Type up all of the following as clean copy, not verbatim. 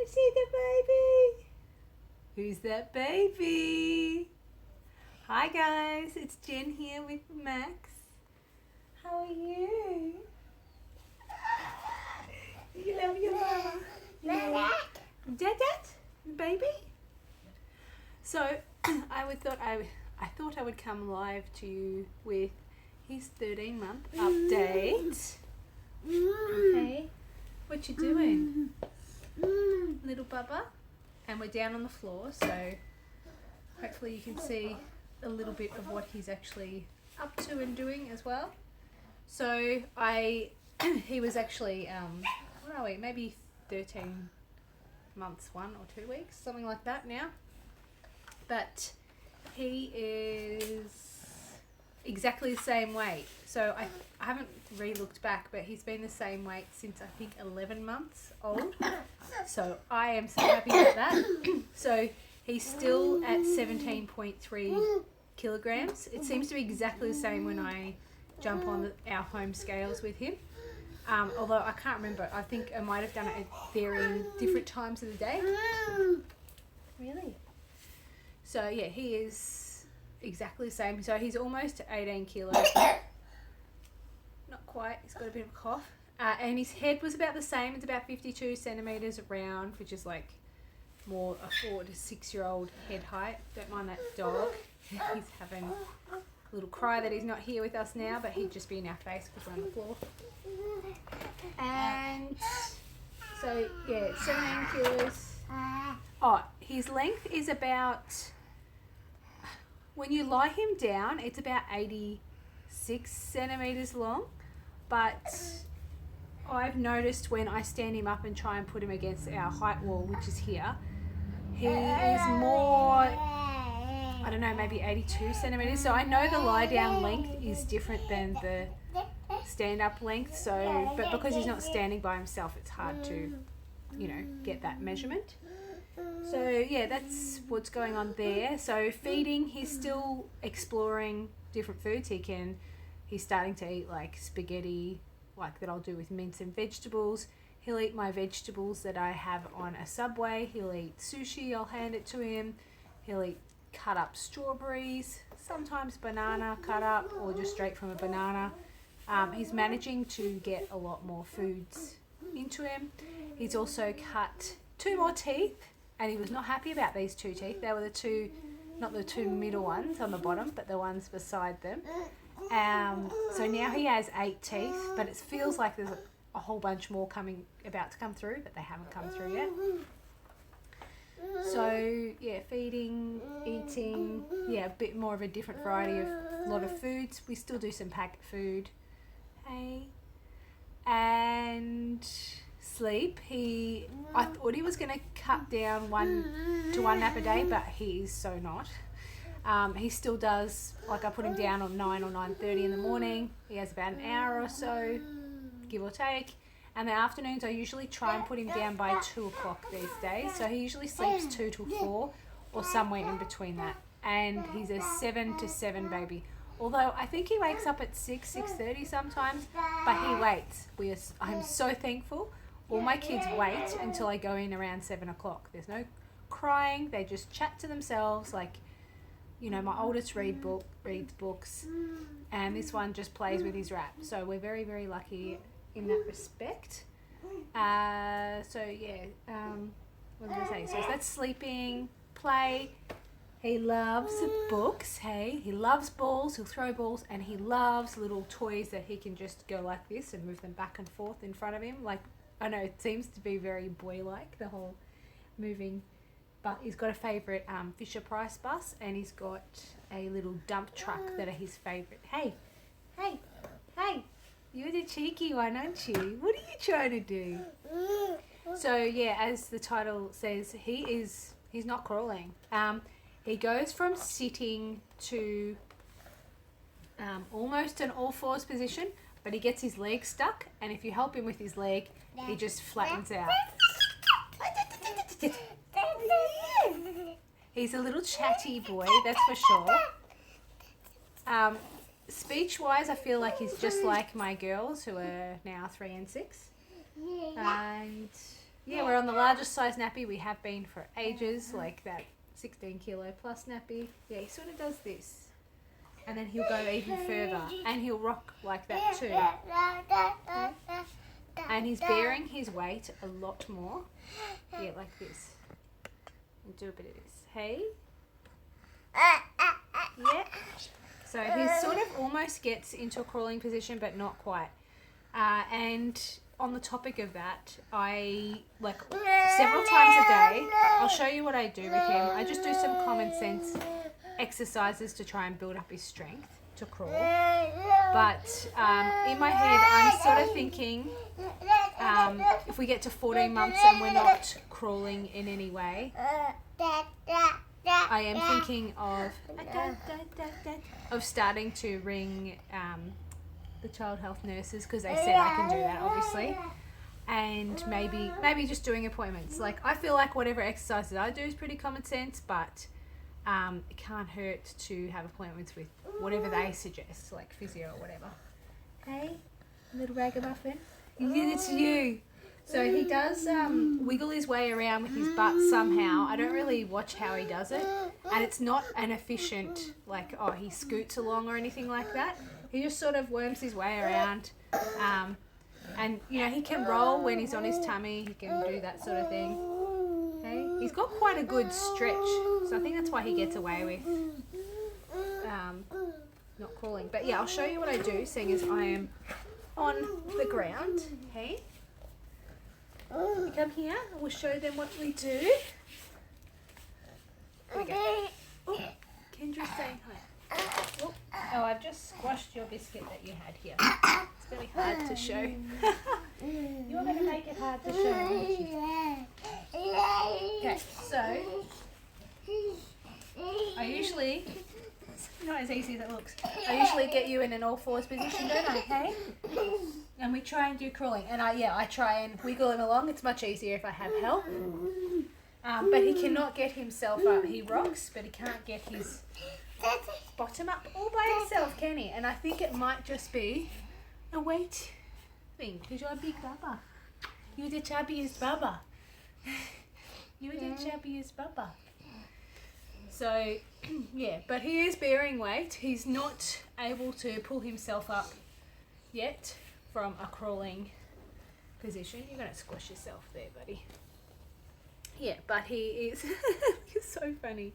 see the baby. Who's that baby? Hi guys, it's Jen here with Max. How are you? You love your mama. Dad, baby. So I thought I would come live to you with his 13-month update. Hey, what you doing, little bubba? And we're down on the floor, so hopefully you can see a little bit of what he's actually up to and doing as well. So he was actually, what are we, maybe 13 months, 1 or 2 weeks, something like that now. But he is exactly the same weight. So I haven't re-looked back, but he's been the same weight since I think 11 months old. So I am so happy about that. So he's still at 17.3 kilograms. It seems to be exactly the same when I jump on our home scales with him. Although I can't remember. I think I might have done it at varying different times of the day. Really? So yeah, he is exactly the same. So he's almost 18 kilos. Not quite. He's got a bit of a cough. And his head was about the same. It's about 52 centimetres around, which is like more a 4 to 6 year old head height. Don't mind that dog. He's having a little cry that he's not here with us now, but he'd just be in our face because we're on the floor. And so yeah, 17 kilos. Oh, his length is about, when you lie him down, it's about 86 centimetres long, but I've noticed when I stand him up and try and put him against our height wall, which is here, he is more, I don't know, maybe 82 centimetres. So I know the lie down length is different than the stand up length. So, but because he's not standing by himself, it's hard to, you know, get that measurement. So yeah, that's what's going on there. So feeding, he's still exploring different foods. He's starting to eat like spaghetti, like that I'll do with mince and vegetables. He'll eat my vegetables that I have on a Subway. He'll eat sushi, I'll hand it to him. He'll eat cut up strawberries, sometimes banana cut up or just straight from a banana. He's managing to get a lot more foods into him. He's also cut 2 more teeth, and he was not happy about these 2 teeth. They were the two, not the 2 middle ones on the bottom, but the ones beside them. So now he has 8 teeth, but it feels like there's a whole bunch more about to come through, but they haven't come through yet. So yeah, feeding, eating, yeah, a bit more of a different variety of a lot of foods. We still do some packet food. Hey. And sleep. I thought he was going to cut down 1 nap a day, but he's so not. He still does, like I put him down on 9 or 9:30 in the morning. He has about an hour or so, give or take. And the afternoons, I usually try and put him down by 2 o'clock these days. So he usually sleeps 2 till 4 or somewhere in between that. And he's a 7 to 7 baby. Although I think he wakes up at 6:30 sometimes, but he waits. I'm so thankful. All my kids wait until I go in around 7 o'clock. There's no crying. They just chat to themselves. Like, you know, my oldest reads books, and this one just plays with his rap. So we're very, very lucky in that respect. So yeah, what did I say? So that's sleeping, play. He loves books, hey. He loves balls, he'll throw balls, and he loves little toys that he can just go like this and move them back and forth in front of him. Like, I know it seems to be very boy-like, the whole moving, but he's got a favourite Fisher-Price bus, and he's got a little dump truck that are his favourite. Hey, you're the cheeky one, aren't you? What are you trying to do? So yeah, as the title says, he's not crawling. He goes from sitting to almost an all-fours position, but he gets his leg stuck, and if you help him with his leg, he just flattens out. He's a little chatty boy, that's for sure. Speech-wise, I feel like he's just like my girls, who are now 3 and 6. And yeah, we're on the largest size nappy we have been for ages, like that 16 kilo plus nappy. Yeah, he sort of does this. And then he'll go even further, and he'll rock like that too. Okay. And he's bearing his weight a lot more. Yeah, like this. And do a bit of this. Hey? Yeah. So he sort of almost gets into a crawling position, but not quite. And on the topic of that, I, like, several times a day, I'll show you what I do with him. I just do some common sense exercises to try and build up his strength to crawl. But in my head, I'm sort of thinking, if we get to 14 months and we're not crawling in any way, I am thinking of starting to ring the child health nurses, because they said I can do that, obviously, and maybe just doing appointments. Like, I feel like whatever exercises I do is pretty common sense, but it can't hurt to have appointments with whatever they suggest, like physio or whatever. Hey, little ragamuffin, it's you. So he does wiggle his way around with his butt somehow. I don't really watch how he does it. And it's not an efficient, like, oh, he scoots along or anything like that. He just sort of worms his way around. And, you know, he can roll when he's on his tummy. He can do that sort of thing. Okay? He's got quite a good stretch. So I think that's why he gets away with not crawling. But, yeah, I'll show you what I do, seeing as I am on the ground. Okay? You come here and we'll show them what we do. Here we go. Oh, Kendra's saying hi. Oh, I've just squashed your biscuit that you had here. It's very hard to show. You're going to make it hard to show, aren't you? Okay, so I usually, it's not as easy as it looks. I usually get you in an all fours position, don't I? Okay? And we try and do crawling. And I try and wiggle him along. It's much easier if I have help. But he cannot get himself up. He rocks, but he can't get his bottom up all by himself, can he? And I think it might just be a weight thing, because you're a big bubba. You're the chubbiest bubba. You're the chubbiest bubba. So, yeah, but he is bearing weight. He's not able to pull himself up yet from a crawling position. You're going to squish yourself there, buddy. Yeah, but he is, he's so funny.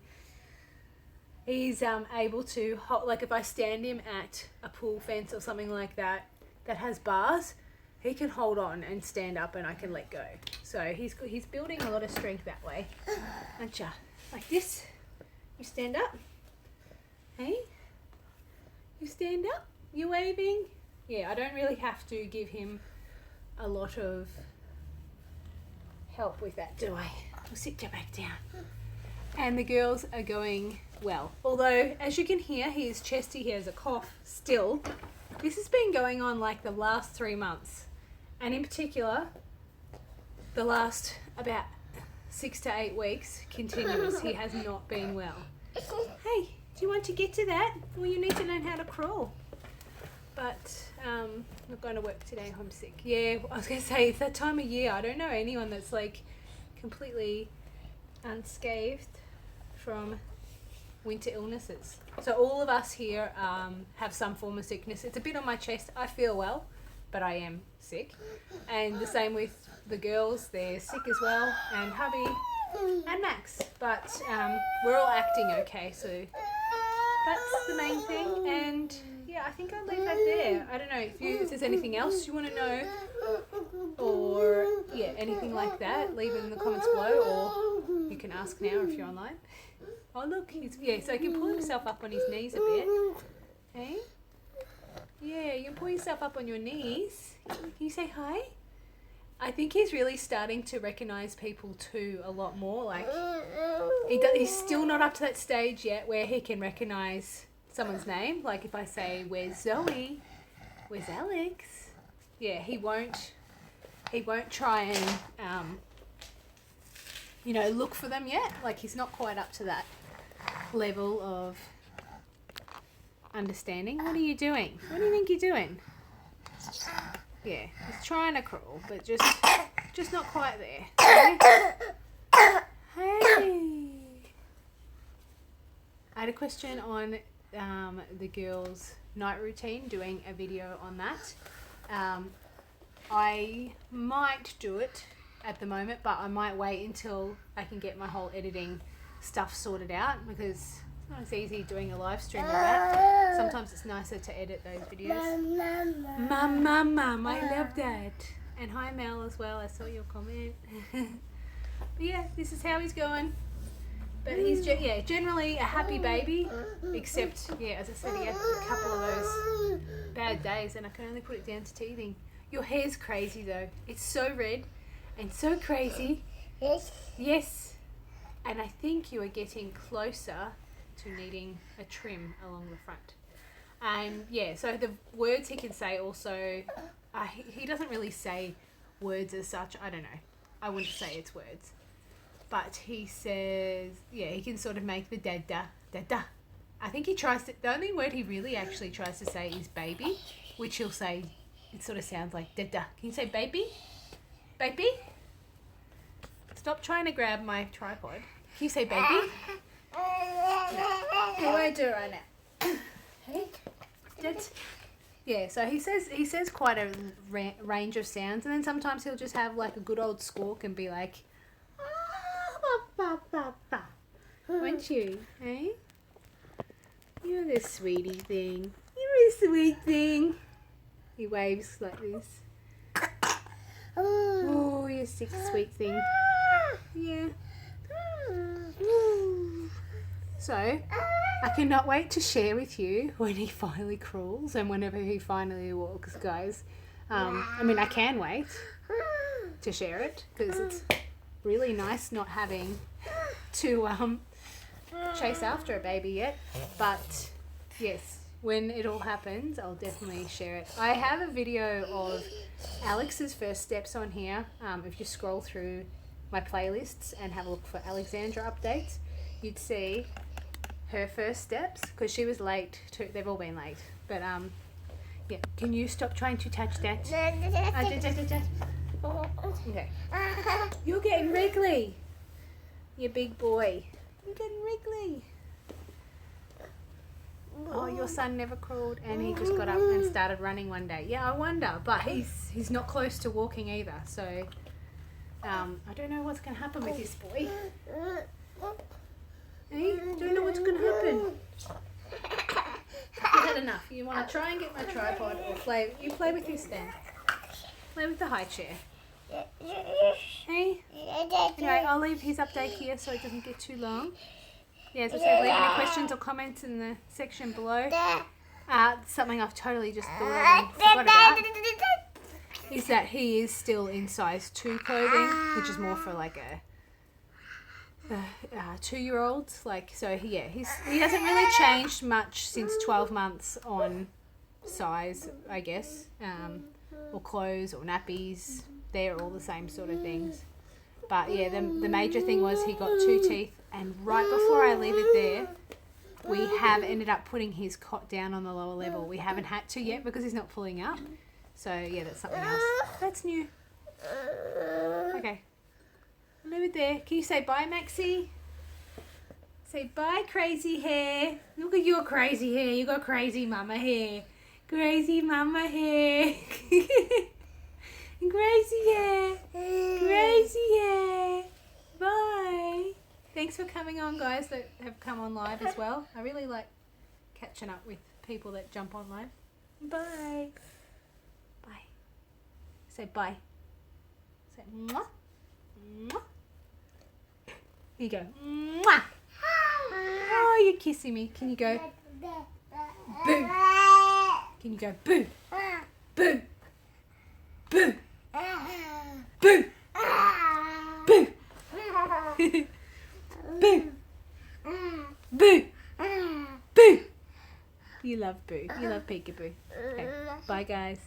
He's able to, like, if I stand him at a pool fence or something like that, that has bars, he can hold on and stand up and I can let go. So he's building a lot of strength that way. Aren't ya? Like this. You stand up. Hey? You stand up. You waving. Yeah, I don't really have to give him a lot of help with that, do I? I'll sit you back down. And the girls are going well. Although, as you can hear, he is chesty, he has a cough still. This has been going on like the last 3 months. And in particular, the last about 6 to 8 weeks continuous. He has not been well. Hey, do you want to get to that? Well, you need to learn how to crawl. But I'm not going to work today, I'm sick. Yeah, I was going to say, it's that time of year. I don't know anyone that's like completely unscathed from winter illnesses. So all of us here have some form of sickness. It's a bit on my chest. I feel well, but I am sick. And the same with the girls. They're sick as well. And hubby and Max. But we're all acting okay. So that's the main thing. And yeah, I think I'll leave that there. I don't know if there's anything else you want to know, or yeah, anything like that, leave it in the comments below, or you can ask now if you're online. Oh look, so he can pull himself up on his knees a bit. Hey? Yeah, you can pull yourself up on your knees. Can you say hi? I think he's really starting to recognise people too a lot more. Like, he's still not up to that stage yet where he can recognise someone's name. Like if I say, where's Zoe? Where's Alex? Yeah, he won't try and look for them yet. Like, he's not quite up to that level of understanding. What are you doing? What do you think you're doing? Yeah, he's trying to crawl, but just just not quite there. Okay? Hey. I had a question on the girls' night routine, doing a video on that. I might do it at the moment, but I might wait until I can get my whole editing stuff sorted out, because it's not as easy doing a live stream of that. Sometimes it's nicer to edit those videos. Mum, I love that. And hi Mel as well, I saw your comment. But yeah, this is how he's going. But he's generally a happy baby, except, as I said, he had a couple of those bad days and I can only put it down to teething. Your hair's crazy though. It's so red and so crazy. Yes. And I think you are getting closer to needing a trim along the front. So the words he can say also, he doesn't really say words as such. I don't know. I wouldn't say it's words. But he says, he can sort of make the dada. I think he tries to, the only word he really actually tries to say is baby, which he'll say, it sort of sounds like dada. Can you say baby? Baby? Stop trying to grab my tripod. Can you say baby? He won't do it right now. So he says quite a range of sounds, and then sometimes he'll just have like a good old squawk and be like, won't you? Hey? You're the sweetie thing. You're a sweet thing. He waves like this. Oh, you're sick, sweet thing. Yeah. So, I cannot wait to share with you when he finally crawls and whenever he finally walks, guys. I can wait to share it because it's really nice not having to chase after a baby yet. But, yes, when it all happens, I'll definitely share it. I have a video of Alex's first steps on here. If you scroll through my playlists and have a look for Alexandra updates, you'd see her first steps, because she was late too. They've all been late, but can you stop trying to touch that? Okay. You're getting wriggly, you big boy. You're getting wriggly. Oh, your son never crawled and he just got up and started running one day. Yeah, I wonder, but he's not close to walking either, so I don't know what's going to happen with this boy. Hey, don't know what's going to happen. You've had enough. You want to try and get my tripod or play? You play with your stand. Play with the high chair. Hey? Anyway, I'll leave his update here so it doesn't get too long. Yeah, as I said, leave any questions or comments in the section below. Something I've totally just thought of and forgot about is that he is still in size 2 clothing, which is more for like a 2-year-olds. So he hasn't really changed much since 12 months on size, I guess, or clothes or nappies. They're all the same sort of things. But the major thing was he got 2 teeth, and right before I leave it there, we have ended up putting his cot down on the lower level. We haven't had to yet because he's not pulling up. So that's something else. That's new. Okay. Leave it there. Can you say bye, Maxie? Say bye, crazy hair. Look at your crazy hair. You got crazy mama hair. Crazy mama hair. Crazy hair. Crazy hair. Bye. Thanks for coming on, guys that have come on live as well. I really like catching up with people that jump on live. Bye. Bye. Say bye. Say mwah. Mwah. Here you go. Mwah. Oh, you're kissing me. Can you go boo? Can you go boo? Boo. Boo. Boo. Boo. Boo. Boo. Boo. You love Boo. You love peekaboo. Okay. Bye, guys.